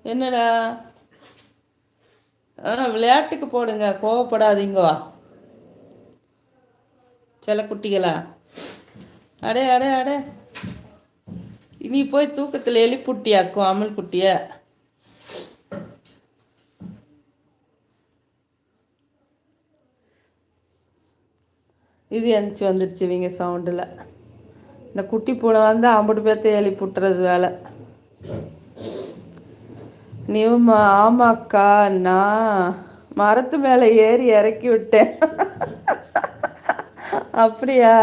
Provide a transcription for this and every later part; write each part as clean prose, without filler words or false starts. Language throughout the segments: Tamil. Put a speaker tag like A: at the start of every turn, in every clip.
A: என்னடா? விளையாட்டுக்கு போடுங்க, கோவப்படாதீங்கோ சில குட்டிகளா. அடே அடே அடே, நீ போய் தூக்கத்தில் எழுப்புட்டியாக்கும் அமல் குட்டிய. இது எந்திரிச்சு வந்துருச்சு இவங்க சவுண்டில். இந்த குட்டி பூனை வந்து அம்புட்டு பேர்த்த எழுப்பிட்டுறது வேலை. நீவுமா? ஆமாக்கா, நான் மரத்து மேலே ஏறி இறக்கி விட்டேன். அப்படியா?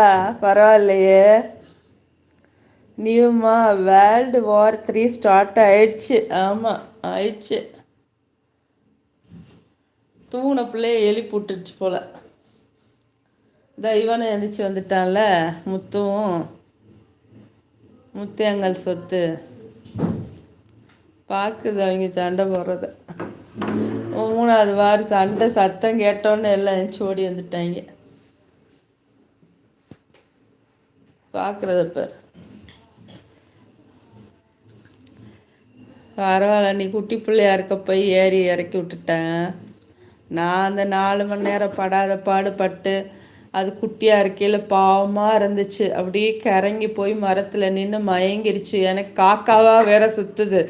A: பரவாயில்லையே. நீவுமா? World War III ஸ்டார்ட் ஆயிடுச்சு. ஆமாம், ஆயிடுச்சு. தூண பிள்ளைய எழுப்பி விட்டுருச்சு போல். இவனை எந்திரிச்சு வந்துட்டான்ல முத்துவும். முத்தியங்கள் சொத்து பார்க்குது அவங்க சண்டை போடுறத. மூணாவது வாரி சண்டை சத்தம் கேட்டோன்னு எல்லாம் எழுந்துச்சி ஓடி வந்துட்டாங்க பார்க்குறத பேர். பரவாயில்ல, நீ குட்டி பிள்ளையா இருக்க போய் ஏறி இறக்கி விட்டுட்டேன். நான் அந்த 4 மணி நேரம் படாத பாடுபட்டு அது குட்டியாக இருக்கையில் பாவமாக இருந்துச்சு. அப்படியே கிறங்கி போய் மரத்தில் நின்று மயங்கிருச்சு. எனக்கு காக்காவாக வேற சுற்றுது.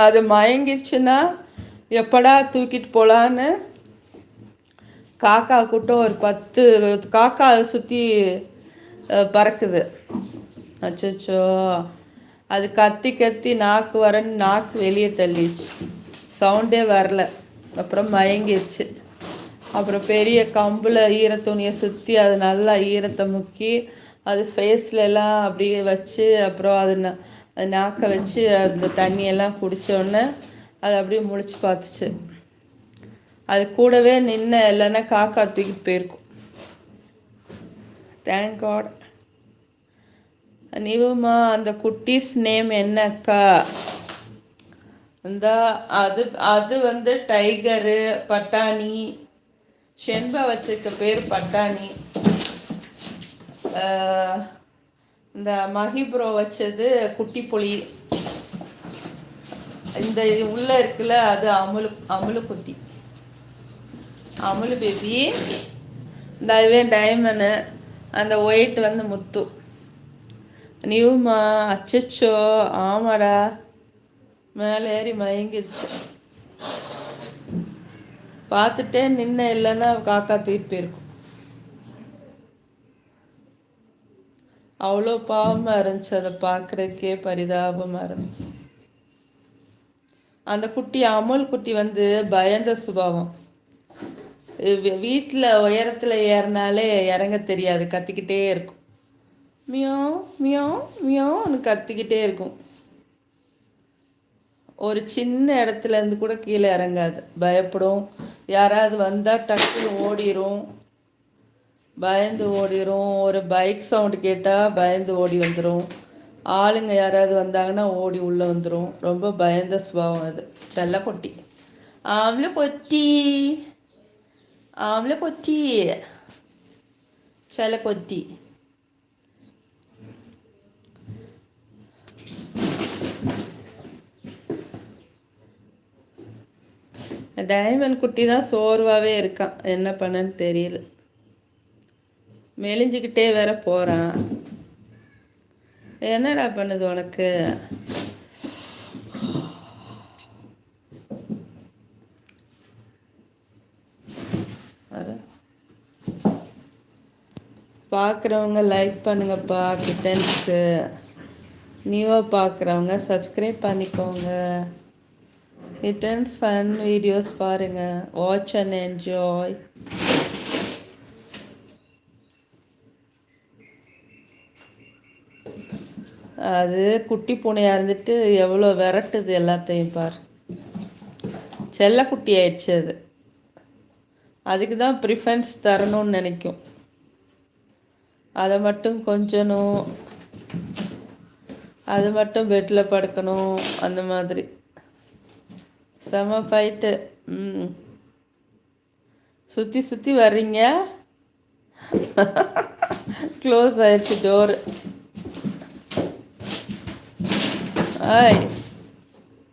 A: அது மயங்கிருச்சுன்னா எப்படா தூக்கிட்டு போகலான்னு காக்கா கூட்டம் ஒரு 10 காக்கா அதை சுற்றி பறக்குது. அச்சோ, அது கத்தி கத்தி நாக்கு வரன்னு நாக்கு வெளியே தள்ளிடுச்சு. சவுண்டே வரல. அப்புறம் மயங்கிடுச்சு. அப்புறம் பெரிய கம்பில் ஈரத்துணியை சுற்றி அது நல்லா ஈரத்தை முக்கி அது ஃபேஸ்லலாம் அப்படியே வச்சு அப்புறம் அது நாக்கை வச்சு அந்த தண்ணியெல்லாம் குடித்தோடனே அது அப்படியே முழிச்சு பார்த்துச்சு. அது கூடவே நின்று இல்லைன்னா காக்கா தூக்கிட்டு போயிருக்கும். Thank God. நீவுமா? அந்த குட்டீஸ் நேம் என்னக்கா? இந்த அது வந்து டைகரு, பட்டாணி. ஷென்பா வச்சிருக்க பேர் பட்டாணி. இந்த மஹிப்ரோ வச்சது குட்டி புலி. இந்த உள்ளே இருக்குல்ல அது அமுலு குட்டி, அமுலு பேபி. இந்த இவன் டைமண்டு, அந்த ஒயிட் வந்து முத்து. நியூமா? அச்சச்சோ, ஆமாடா, மேலே ஏறி மயங்கிருச்சு. பார்த்துட்டே நின்ன இல்லைன்னா காக்கா தூக்கிட்டு போயிருக்கும். அவ்வளோ பாவமாக இருந்துச்சு. அதை பார்க்குறதுக்கே பரிதாபமாக இருந்துச்சு. அந்த குட்டி அமுல் குட்டி வந்து பயந்த சுபாவம். வீட்டில் உயரத்தில் ஏறினாலே இறங்க தெரியாது, கத்திக்கிட்டே இருக்கும். மியாவ் மியாவ் மியாவ்னு கத்திக்கிட்டே இருக்கும். ஒரு சின்ன இடத்துல இருந்து கூட கீழே இறங்காது, பயப்படும். யாராவது வந்தால் டக்குன்னு ஓடிரும், பயந்து ஓடிரும். ஒரு பைக் சவுண்டு கேட்டால் பயந்து ஓடி வந்துடும். ஆளுங்க யாராவது வந்தாங்கன்னா ஓடி உள்ளே வந்துடும். ரொம்ப பயந்த சுபாவம் அது. செல்ல கொட்டி, ஆம்பளை கொட்டி, ஆம்பளை கொட்டி, செல்ல கொட்டி. டைமண்ட் குட்டி தான் சோர்வாகவே இருக்கான். என்ன பண்ணன்னு தெரியல. மெலிஞ்சிக்கிட்டே வேற போகிறான். என்னடா பண்ணுது உனக்கு? பார்க்குறவங்க லைக் பண்ணுங்கப்பா கிட்டன்ஸுக்கு. நியூவாக பார்க்குறவங்க சப்ஸ்கிரைப் பண்ணிக்கோங்க. கிட்டன்ஸ் ஃபன் வீடியோஸ் பாருங்கள். Watch and enjoy. அது குட்டி பூனையாக இருந்துட்டு எவ்வளோ விரட்டுது எல்லாத்தையும் பார். செல்ல குட்டி ஆயிடுச்சு அது. அதுக்கு தான் ப்ரிஃபரன்ஸ் தரணும்னு நினைக்கும். அதை மட்டும் கொஞ்சணும், அது மட்டும் பெட்டில் படுக்கணும், அந்த மாதிரி. செம ஃபைட்டு. சுற்றி சுற்றி வர்றீங்க. க்ளோஸ் ஆயிடுச்சு டோரு. ஆய்.